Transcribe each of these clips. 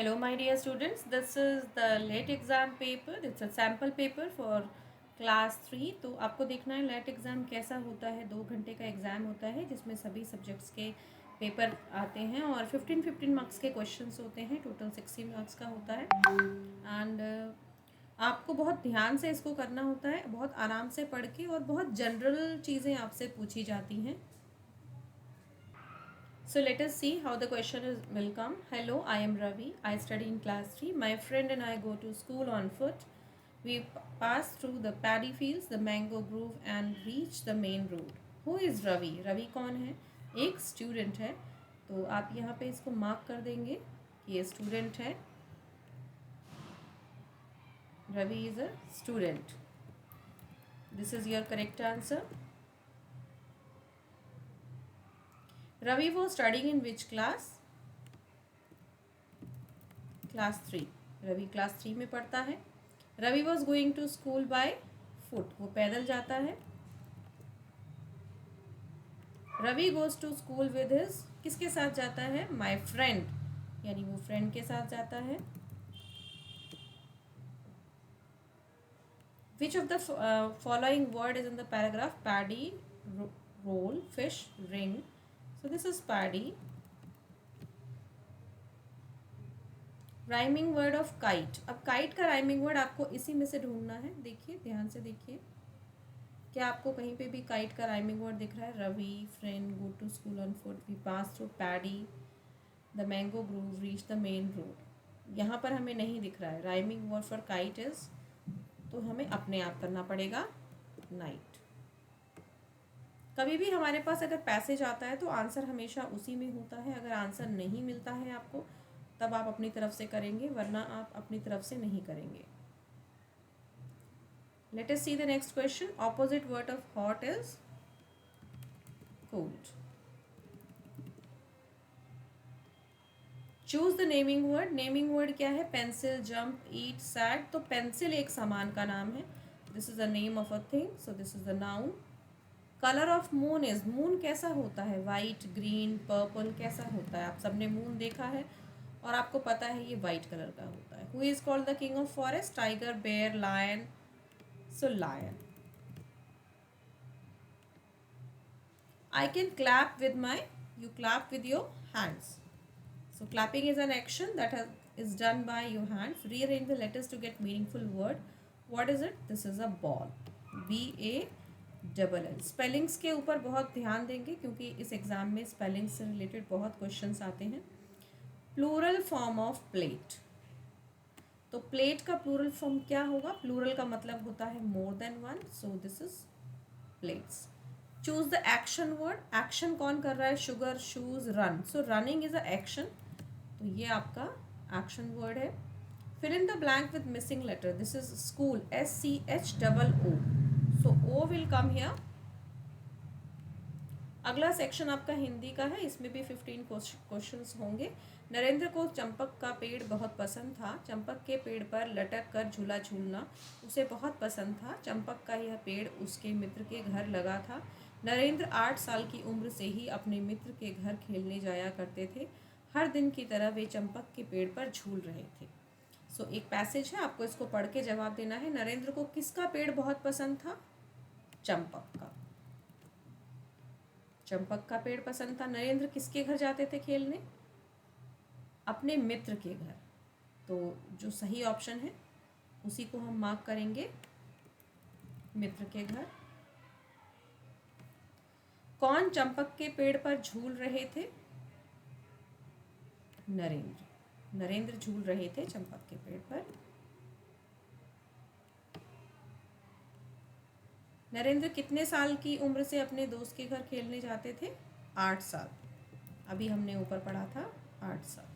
Hello, my dear students. This is the late exam paper. It's a sample paper for class 3. तो आपको देखना है late exam कैसा होता है. 2 घंटे का एग्ज़ाम होता है जिसमें सभी सब्जेक्ट्स के पेपर आते हैं और 15-15 मार्क्स के क्वेश्चंस होते हैं. टोटल 60 मार्क्स का होता है. एंड आपको बहुत ध्यान से इसको करना होता है, बहुत आराम से पढ़ के, और बहुत जनरल चीज़ें आपसे पूछी जाती हैं. So let us see how the question will come. Hello, I am Ravi. I study in class 3. My friend and I go to school on foot. We pass through the paddy fields, the mango grove and reach the main road. Who is Ravi? Ravi कौन है? एक student है. तो आप यहाँ पे इसको mark कर देंगे कि ये स्टूडेंट है. Ravi is a student. This is your correct answer. Ravi was studying in which class? Class 3. Ravi class 3 में पढ़ता है. Ravi was going to school by foot. वो पैदल जाता है. Ravi goes to school with his. किसके साथ जाता है? माई फ्रेंड, यानी वो फ्रेंड के साथ जाता है. Which of the following word is in the paragraph? Paddy, roll, fish, ring. So this is paddy. Rhyming word of kite. अब काइट का राइमिंग वर्ड आपको इसी में से ढूंढना है. देखिए, ध्यान से देखिए, क्या आपको कहीं पे भी काइट का राइमिंग वर्ड दिख रहा है? Ravi, friend, go to school on foot, we pass through paddy, the mango grove, reach the main road. यहाँ पर हमें नहीं दिख रहा है. Rhyming word for kite is, तो हमें अपने आप करना पड़ेगा, नाइट. कभी भी हमारे पास अगर पैसेज आता है तो आंसर हमेशा उसी में होता है. अगर आंसर नहीं मिलता है आपको, तब आप अपनी तरफ से करेंगे, वरना आप अपनी तरफ से नहीं करेंगे. Let us see the next question. Opposite word of hot is cold. Choose the naming word. Naming word क्या है? Pencil, jump, eat, sad. तो pencil एक सामान का नाम है. This is the name of a thing. So this is the noun. Color of moon is. Moon कैसा होता है? White, green, purple. कैसा होता है? आप सबने moon देखा है और आपको पता है ये white कलर का होता है. Who is called the king of forest? Tiger, bear, lion. So lion. I can clap with my. You clap with your hands. So clapping is an action that is done by your hands. Rearrange the letters to get meaningful word. What is it? This is a ball. BALL. Spellings के ऊपर बहुत ध्यान देंगे क्योंकि इस exam में spellings से related बहुत क्वेश्चंस आते हैं. Plural form of plate. तो प्लेट का प्लूरल फॉर्म क्या होगा? प्लूरल का मतलब होता है more than one. So this is plates. Choose the action word. Action कौन कर रहा है? Sugar, shoes, run. So running is a action, तो ये आपका एक्शन वर्ड है. Fill in the blank with missing letter. This is school, SCHOO. So O will come here. अगला section आपका हिंदी का है. इसमें भी 15 क्वेश्चंस होंगे. नरेंद्र को चंपक का पेड़ बहुत पसंद था. चंपक के पेड़ पर लटक कर झूला झूलना उसे बहुत पसंद था. चंपक का यह पेड़ उसके मित्र के घर लगा था. नरेंद्र 8 साल की उम्र से ही अपने मित्र के घर खेलने जाया करते थे. हर दिन की तरह वे चंपक के पेड़ पर झूल रहे थे. सो एक पैसेज है, आपको इसको पढ़ के जवाब देना है. नरेंद्र को किसका पेड़ बहुत पसंद था? चंपक का. चंपक का पेड़ पसंद था. नरेंद्र किसके घर जाते थे खेलने? अपने मित्र के घर. तो जो सही ऑप्शन है उसी को हम मार्क करेंगे, मित्र के घर. कौन चंपक के पेड़ पर झूल रहे थे? नरेंद्र. नरेंद्र झूल रहे थे चंपक के पेड़ पर. नरेंद्र कितने साल की उम्र से अपने दोस्त के घर खेलने जाते थे? 8 साल. अभी हमने ऊपर पढ़ा था 8 साल.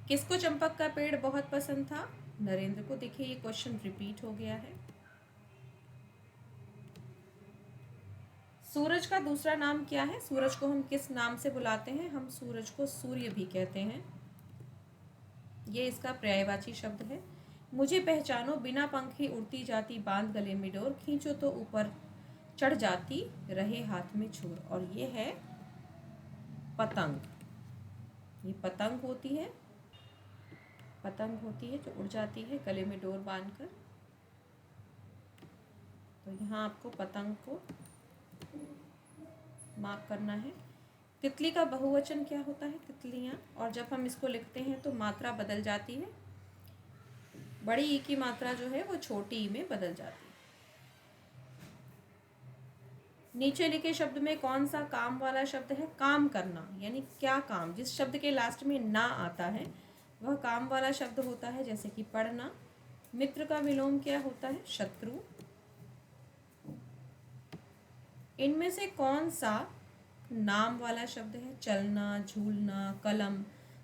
किसको चंपक का पेड़ बहुत पसंद था? नरेंद्र को. देखिए ये क्वेश्चन रिपीट हो गया है. सूरज का दूसरा नाम क्या है? सूरज को हम किस नाम से बुलाते हैं? हम सूरज को सूर्य भी कहते हैं. ये इसका पर्यायवाची शब्द है. मुझे पहचानो, बिना पंखी उड़ती जाती, बांध गले में डोर, खींचो तो ऊपर चढ़ जाती, रहे हाथ में छूर. और ये है पतंग. ये पतंग होती है, पतंग होती है जो उड़ जाती है गले में डोर बांधकर। तो यहाँ आपको पतंग को मार्क करना है। तितली का बहुवचन क्या होता है? तितलियाँ। और जब हम इसको लिखते हैं तो मात्रा बदल जाती है, बड़ी ई की मात्रा जो है वो छोटी ई में बदल जाती है। नीचे लिखे शब्द में कौन सा काम वाला शब्द है? काम करना, यानी क्या काम। जिस शब्द के लास्ट में ना आता है वह काम वाला शब्द होता है, जैसे कि पढ़ना। मित्र का विलोम क्या होता है? शत्रु। इनमें से कौन सा नाम वाला शब्द है? चलना, झूलना, कलम।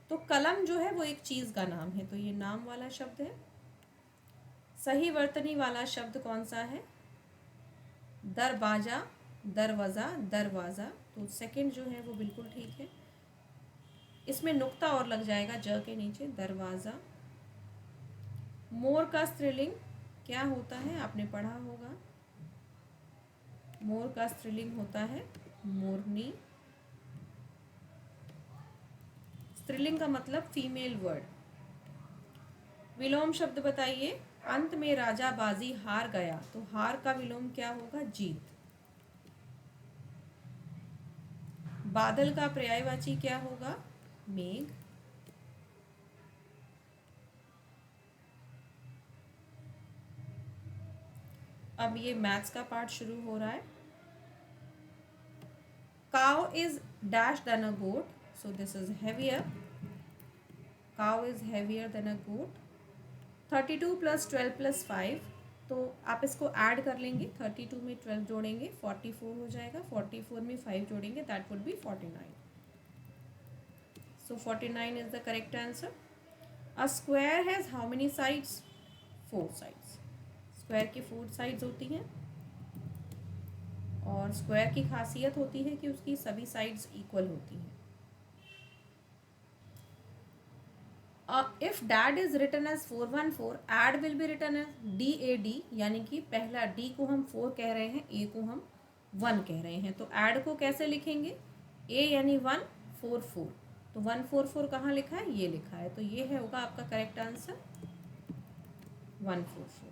तो कलम जो है वो एक चीज़ का नाम है, तो ये नाम वाला शब्द है। सही वर्तनी वाला शब्द कौन सा है? दरवाजा, दरवाज़ा, दरवाज़ा। तो सेकंड जो है वो बिल्कुल ठीक है। इसमें नुक्ता और लग जाएगा ज के नीचे, दरवाज़ा। मोर का स्त्रीलिंग क्या होता है? आपने पढ़ा होगा। मोर का स्त्रीलिंग होता है मोरनी। स्त्रीलिंग का मतलब फीमेल वर्ड। विलोम शब्द बताइए। अंत में राजा बाजी हार गया, तो हार का विलोम क्या होगा? जीत। बादल का पर्यायवाची क्या होगा? मेघ। अब ये मैथ्स का पार्ट शुरू हो रहा है। Cow is dash than a goat, so this is heavier. Cow is heavier than a goat. 32 + 12 + 5, तो आप इसको ऐड कर लेंगे। 32 में 12 जोड़ेंगे 44 हो जाएगा, 44 में 5 जोड़ेंगे that would be 49। So 49 is the correct answer. A square has how many sides? 4 sides. Square की 4 साइड्स होती हैं, और स्क्वायर की खासियत होती है कि उसकी सभी साइड्स इक्वल होती हैं। If dad is written as 414, ad will be written as DAD, यानी कि पहला D को हम 4 कह रहे हैं, A को हम 1 कह रहे हैं। तो ऐड को कैसे लिखेंगे? A यानी 1, 4 4, तो 144 कहाँ लिखा है? ये लिखा है, तो ये है होगा आपका correct answer 144।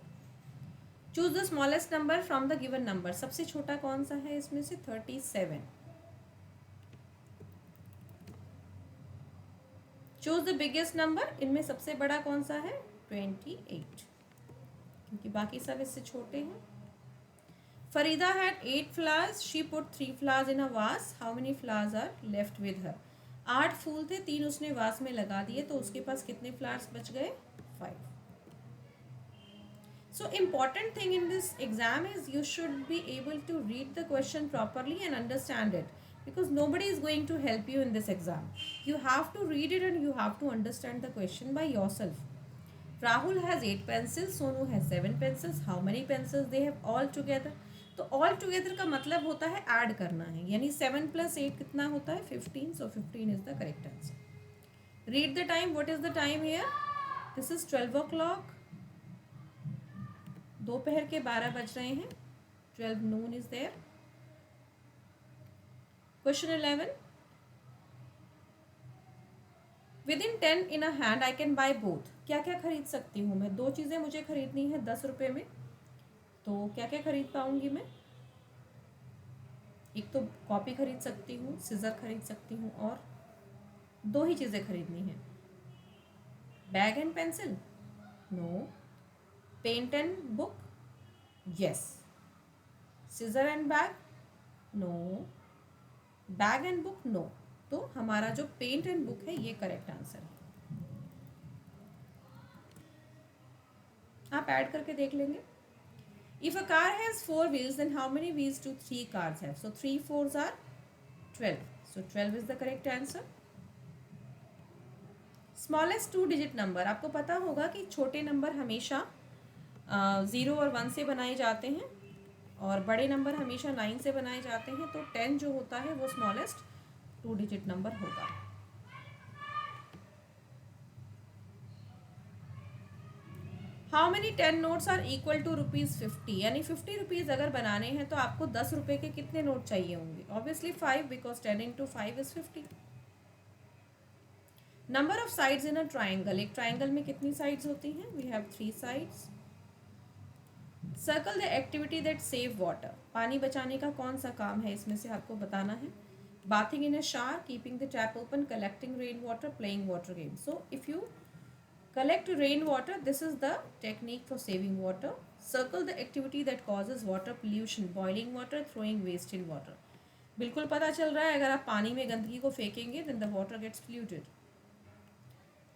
Choose the smallest number from the given number. सबसे छोटा कौन सा है इसमें से? 37। Choose the biggest number. इनमें सबसे बड़ा कौन सा है? 28, क्योंकि बाकी सब इससे छोटे हैं। Farida had 8 flowers, she put 3 flowers in a vase, how many flowers are left with her? 8 फूल थे, 3 उसने वास में लगा दिए, तो उसके पास कितने फ्लावर्स बच गए? 5। So important thing in this exam is you should be able to read the question properly and understand it, because nobody is going to help you in this exam. You have to read it and you have to understand the question by yourself. Rahul has 8 pencils, Sonu has 7 pencils. How many pencils they have all together? तो all together का मतलब होता है add करना है, यानी 7 + 8 कितना होता है? 15. So 15 is the correct answer. Read the time. What is the time here? This is 12 o'clock. दोपहर के 12 बज रहे हैं। 12 noon is there. Question 11. Within 10 in a hand I can buy both. क्या क्या खरीद सकती हूँ मैं? 2 चीज़ें मुझे खरीदनी है 10 रुपये में, तो क्या क्या खरीद पाऊँगी मैं? एक तो कॉपी खरीद सकती हूँ, सीज़र खरीद सकती हूँ, और 2 ही चीज़ें खरीदनी है। Bag and pencil? No. Paint and book? Yes. Scissor and bag? No. Bag and book? No. तो हमारा जो पेंट एंड बुक है ये करेक्ट आंसर है। आप ऐड करके देख लेंगे। If a car has 4 wheels, then how many wheels do 3 cars have? So 3 4s are 12. So 12 is the correct answer. Smallest 2-digit number. आपको पता होगा कि छोटे नंबर हमेशा 0 और 1 से बनाए जाते हैं, और बड़े नंबर हमेशा 9 से बनाए जाते हैं। तो 10 जो होता है वो स्मॉलेस्ट 2-digit नंबर होगा। How many 10 notes are equal to ₹50? यानी 50 रुपीज़ अगर बनाने हैं तो आपको 10 रुपये के कितने नोट चाहिए होंगे? Obviously 5, because 10 × 5 is 50. Number of sides in a triangle, एक ट्राइंगल में कितनी साइड्स होती हैं? We have 3 sides. Circle the activity that save water, पानी बचाने का कौन सा काम है इसमें से आपको बताना है. Bathing in a shower, keeping the tap open, collecting rain water, playing water game. So if you collect rainwater, this is the technique for saving water. Circle the activity that causes water pollution, boiling water, throwing waste in water. बिल्कुल पता चल रहा है अगर आप पानी में गंदगी को फेंकेंगे then the water gets polluted.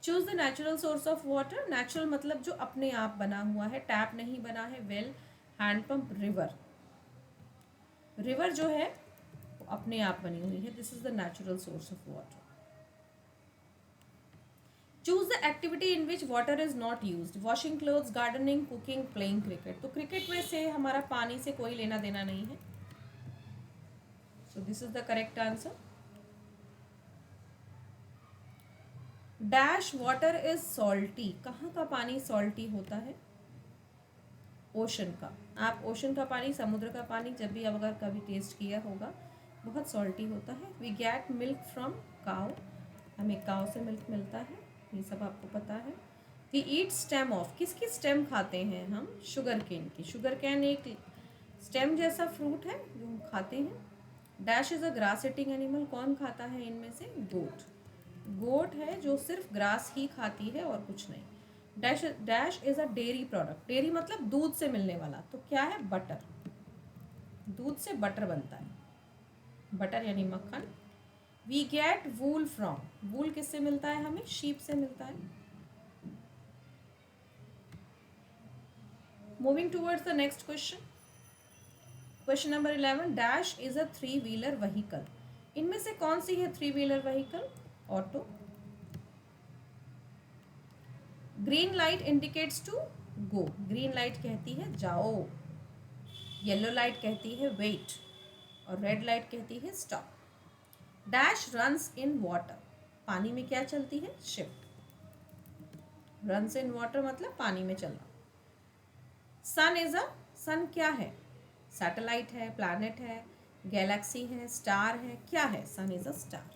Choose the natural source of water. Natural मतलब जो अपने आप बना हुआ है, टैप नहीं बना है, well, hand pump, river. River जो है वो अपने आप बनी हुई है. This is the natural source of water. Choose the activity in which water is not use. Washing clothes, gardening, cooking, playing cricket. तो क्रिकेट में से हमारा पानी से कोई लेना देना नहीं है. सो this is the correct answer. Dash water is salty. कहाँ का पानी सॉल्टी होता है? ओशन का. आप ओशन का पानी, समुद्र का पानी जब भी अगर कभी टेस्ट किया होगा, बहुत सॉल्टी होता है. We get milk from cow, हमें काउ से मिल्क मिलता है, ये सब आपको पता है. वी ईट स्टेम ऑफ, किसकी स्टेम खाते हैं हम? शुगर केन की. शुगर कैन एक स्टेम जैसा फ्रूट है जो हम खाते हैं. Dash is a grass eating animal, कौन खाता है इनमें से? गोट. गोट है जो सिर्फ ग्रास ही खाती है और कुछ नहीं. Dash is a dairy product. Dairy मतलब दूध से मिलने वाला. तो क्या है? बटर. दूध से बटर बनता है, बटर यानी मक्खन. We get wool from, wool किससे मिलता है हमें? शीप से मिलता है. Moving towards the next question. Question number 11. Dash is a 3 wheeler vehicle. इनमें से कौन सी है 3 wheeler vehicle? Auto. Green light indicates to go, green light कहती है जाओ. येलो लाइट कहती है वेट, और रेड लाइट कहती है stop. Dash runs in water, पानी में क्या चलती है? शिप. रन्स इन वाटर मतलब पानी में चलना. सन इज अ, सन क्या है? सैटेलाइट है, प्लैनेट है, गैलेक्सी है, स्टार है, क्या है? Sun is a star.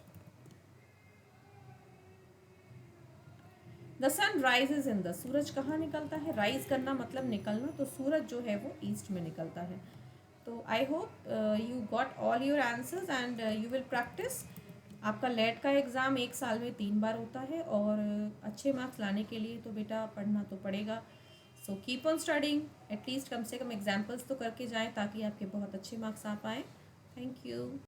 The sun rises in the, सूरज कहाँ निकलता है? राइज करना मतलब निकलना, तो सूरज जो है वो ईस्ट में निकलता है. तो I hope you got all your answers and you will practice. आपका लेट का एग्ज़ाम 1 साल में 3 बार होता है, और अच्छे मार्क्स लाने के लिए तो बेटा पढ़ना तो पड़ेगा. So keep on studying. At least कम से कम एग्जाम्पल्स तो करके जाएं ताकि आपके बहुत अच्छे मार्क्स आ पाएँ. Thank you.